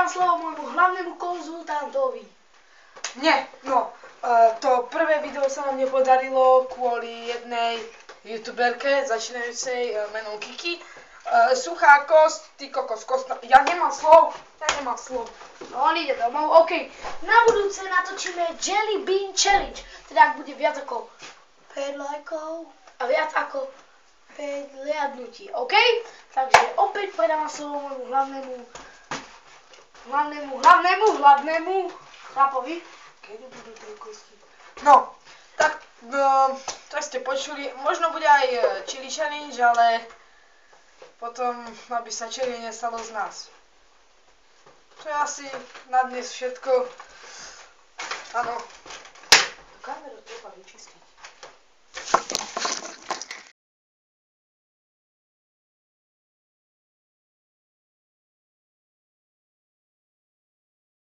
predávam slovo môjmu hlavnému konzultantovi. Nie, no, to prvé video sa nám nepodarilo kvôli jednej youtuberke začínajúcej menom Kiki. Suchá kosť, ty kokos, kostná. Ja nemám slov. No on ide domov, OK. Na budúce natočíme Jelly Bean Challenge. Teda ak bude viac ako 5 lajkov a viac ako 5 liadnutí, OK? Takže opäť predávam slovo môjmu hlavnému chlapovi. Kedy budú tie kosti? No, tak, to ste počuli. Možno bude aj chili challenge, ale potom, aby sa chili nestalo z nás. To je asi na dnes všetko. Áno.